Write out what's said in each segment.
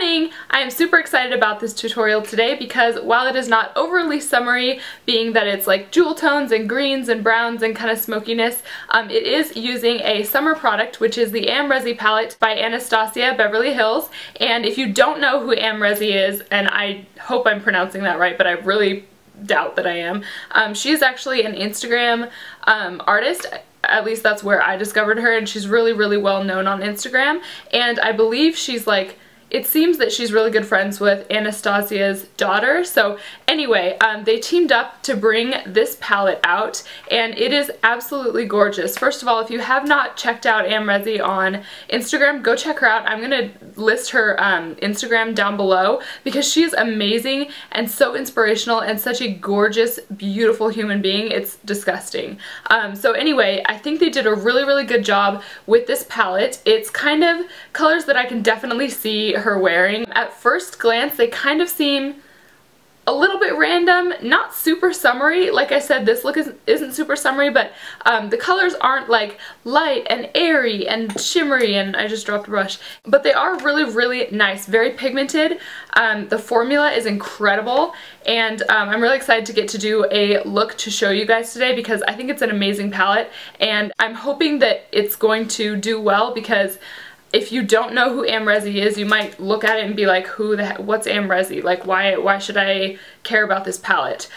morning! I am super excited about this tutorial today because while it is not overly summery, being that it's like jewel tones and greens and browns and kind of smokiness, it is using a summer product, which is the Amrezy Palette by Anastasia Beverly Hills. And if you don't know who Amrezy is, and I hope I'm pronouncing that right, but I really doubt that I am, she is actually an Instagram artist. At least that's where I discovered her, and she's really, really well known on Instagram. And I believe she's like, it seems that she's really good friends with Anastasia's daughter. So anyway, they teamed up to bring this palette out, and it is absolutely gorgeous. First of all, if you have not checked out Amrezy on Instagram, go check her out. I'm going to list her Instagram down below because she is amazing and so inspirational and such a gorgeous, beautiful human being. It's disgusting. So anyway, I think they did a really, really good job with this palette. It's kind of colors that I can definitely see her wearing. At first glance, they kind of seem a little bit random, not super summery. Like I said, this look isn't super summery, but the colors aren't like light and airy and shimmery, and I just dropped a brush. But they are really, really nice, very pigmented. The formula is incredible, and I'm really excited to get to do a look to show you guys today because I think it's an amazing palette, and I'm hoping that it's going to do well because if you don't know who Amrezy is, you might look at it and be like, what's Amrezy? Like, why should I care about this palette?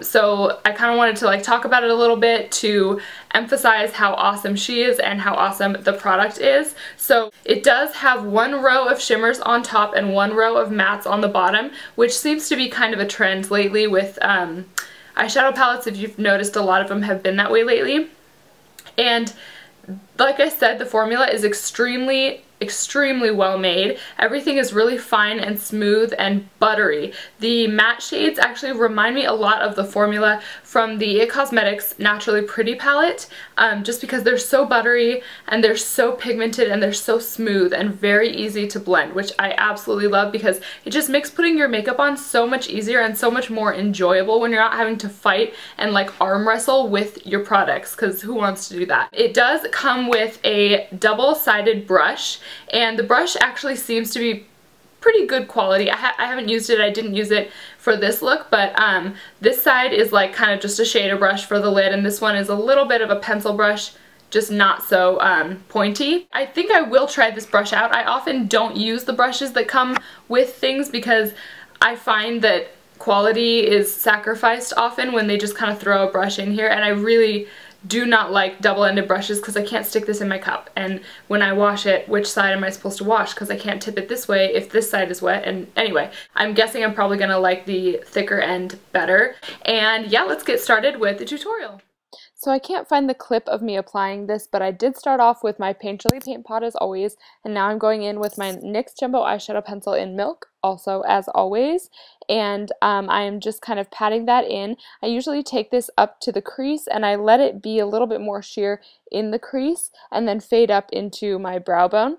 So I kind of wanted to like talk about it a little bit to emphasize how awesome she is and how awesome the product is. So it does have one row of shimmers on top and one row of mattes on the bottom, which seems to be kind of a trend lately with eyeshadow palettes. If you've noticed, a lot of them have been that way lately. And like I said, the formula is extremely well made. Everything is really fine and smooth and buttery. The matte shades actually remind me a lot of the formula from the IT Cosmetics Naturally Pretty palette, just because they're so buttery and they're so pigmented and they're so smooth and very easy to blend, which I absolutely love because it just makes putting your makeup on so much easier and so much more enjoyable when you're not having to fight and like arm wrestle with your products, because who wants to do that? It does come with a double-sided brush, and the brush actually seems to be pretty good quality. I haven't used it. I didn't use it for this look, but this side is like kind of just a shader brush for the lid, and this one is a little bit of a pencil brush, just not so pointy. I think I will try this brush out. I often don't use the brushes that come with things because I find that quality is sacrificed often when they just kind of throw a brush in here, and I really do not like double-ended brushes because I can't stick this in my cup, and when I wash it, which side am I supposed to wash because I can't tip it this way if this side is wet? And anyway, I'm guessing I'm probably gonna like the thicker end better. And yeah, let's get started with the tutorial. So I can't find the clip of me applying this, but I did start off with my Painterly paint pot as always, and now I'm going in with my NYX Jumbo eyeshadow pencil in Milk, also as always, and I am just kind of patting that in. I usually take this up to the crease and I let it be a little bit more sheer in the crease and then fade up into my brow bone.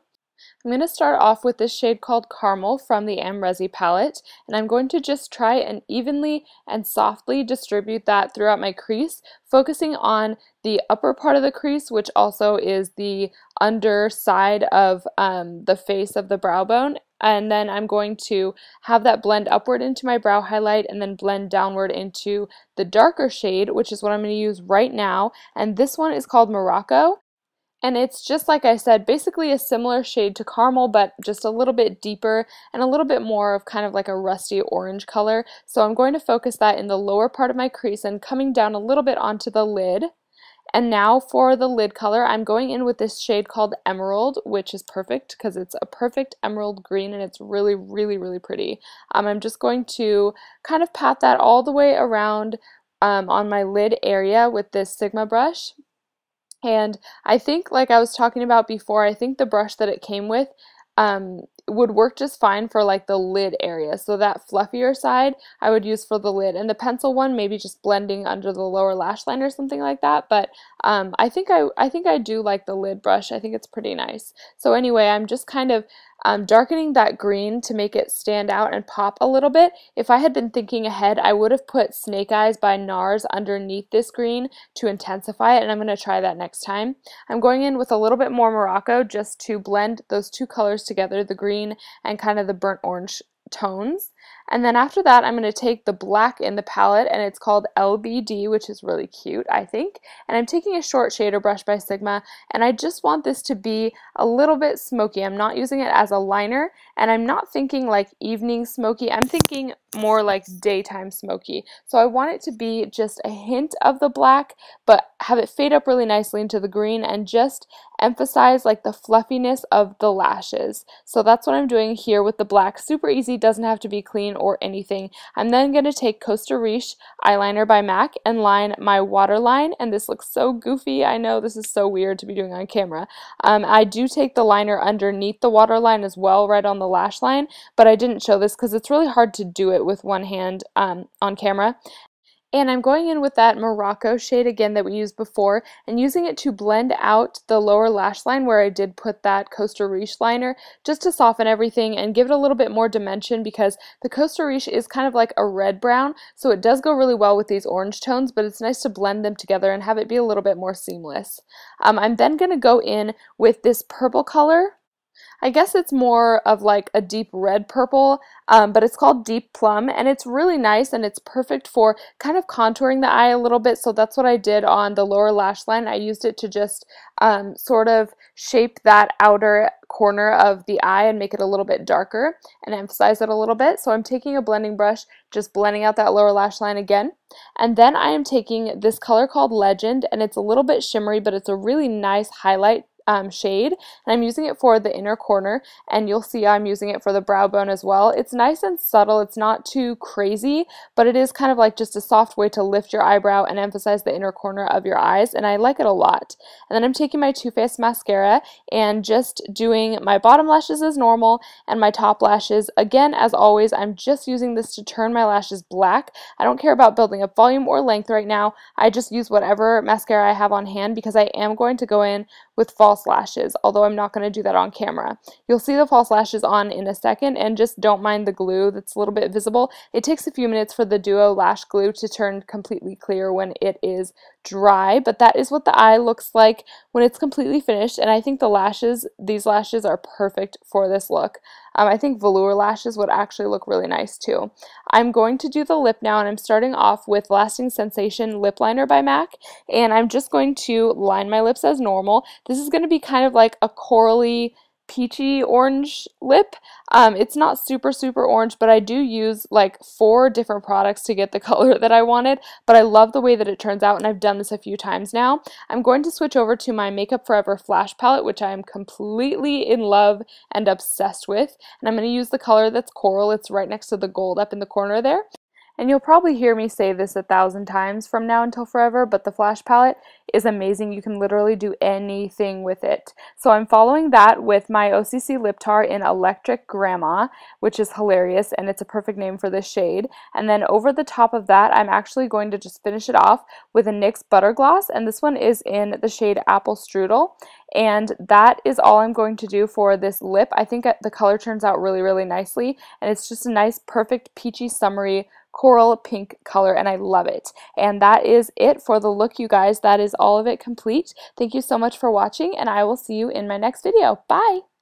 I'm going to start off with this shade called Caramel from the Amrezy palette, and I'm going to just try and evenly and softly distribute that throughout my crease, focusing on the upper part of the crease, which also is the underside of the face of the brow bone. And then I'm going to have that blend upward into my brow highlight and then blend downward into the darker shade, which is what I'm going to use right now. And this one is called Morocco. And it's just like I said, basically a similar shade to Caramel, but just a little bit deeper and a little bit more of kind of like a rusty orange color. So I'm going to focus that in the lower part of my crease and coming down a little bit onto the lid. And now for the lid color, I'm going in with this shade called Emerald, which is perfect because it's a perfect emerald green and it's really, really, really pretty. I'm just going to kind of pat that all the way around on my lid area with this Sigma brush. And I think, like I was talking about before, I think the brush that it came with would work just fine for like the lid area. So that fluffier side I would use for the lid, and the pencil one maybe just blending under the lower lash line or something like that. But I think I do like the lid brush. I think it's pretty nice. So anyway, I'm just kind of darkening that green to make it stand out and pop a little bit. If I had been thinking ahead, I would have put Snake Eyes by NARS underneath this green to intensify it, and I'm going to try that next time. I'm going in with a little bit more Morocco just to blend those two colors together, the green green and kind of the burnt orange tones. And then after that, I'm going to take the black in the palette, and it's called LBD, which is really cute, I think. And I'm taking a short shader brush by Sigma, and I just want this to be a little bit smoky. I'm not using it as a liner, and I'm not thinking like evening smoky. I'm thinking more like daytime smoky. So I want it to be just a hint of the black, but have it fade up really nicely into the green and just emphasize like the fluffiness of the lashes. So that's what I'm doing here with the black. Super easy, doesn't have to be clean or anything. I'm then going to take Costa Riche eyeliner by MAC and line my waterline, and this looks so goofy. I know this is so weird to be doing on camera. I do take the liner underneath the waterline as well, right on the lash line, but I didn't show this because it's really hard to do it with one hand on camera. And I'm going in with that Morocco shade again that we used before and using it to blend out the lower lash line where I did put that Costa Riche liner, just to soften everything and give it a little bit more dimension, because the Costa Riche is kind of like a red brown, so it does go really well with these orange tones, but it's nice to blend them together and have it be a little bit more seamless. I'm then going to go in with this purple color. I guess it's more of like a deep red purple, but it's called Deep Plum, and it's really nice, and it's perfect for kind of contouring the eye a little bit. So that's what I did on the lower lash line. I used it to just sort of shape that outer corner of the eye and make it a little bit darker and emphasize it a little bit. So I'm taking a blending brush, just blending out that lower lash line again. And then I am taking this color called Legend, and it's a little bit shimmery, but it's a really nice highlight shade, and I'm using it for the inner corner, and you'll see I'm using it for the brow bone as well. It's nice and subtle, it's not too crazy, but it is kind of like just a soft way to lift your eyebrow and emphasize the inner corner of your eyes, and I like it a lot. And then I'm taking my Too Faced mascara and just doing my bottom lashes as normal and my top lashes. Again, as always, I'm just using this to turn my lashes black. I don't care about building up volume or length right now. I just use whatever mascara I have on hand because I am going to go in with false lashes, although I'm not going to do that on camera. You'll see the false lashes on in a second, and just don't mind the glue that's a little bit visible. It takes a few minutes for the Duo lash glue to turn completely clear when it is dry, but that is what the eye looks like when it's completely finished, and I think the lashes, these lashes are perfect for this look. I think velour lashes would actually look really nice too. I'm going to do the lip now, and I'm starting off with Lasting Sensation Lip Liner by MAC, and I'm just going to line my lips as normal. This is going to be kind of like a corally, peachy orange lip. It's not super orange, but I do use like 4 different products to get the color that I wanted, but I love the way that it turns out, and I've done this a few times now. I'm going to switch over to my Makeup Forever Flash palette, which I am completely in love and obsessed with, and I'm going to use the color that's coral. It's right next to the gold up in the corner there. And you'll probably hear me say this 1,000 times from now until forever, but the Flash palette is amazing. You can literally do anything with it. So I'm following that with my OCC lip tar in Electric Grandma, which is hilarious, and it's a perfect name for this shade. And then over the top of that, I'm actually going to just finish it off with a NYX Butter Gloss, and this one is in the shade Apple Strudel. And that is all I'm going to do for this lip. I think the color turns out really nicely, and it's just a nice, perfect, peachy, summery, coral pink color, and I love it. And that is it for the look, you guys. That is all of it complete. Thank you so much for watching, and I will see you in my next video. Bye!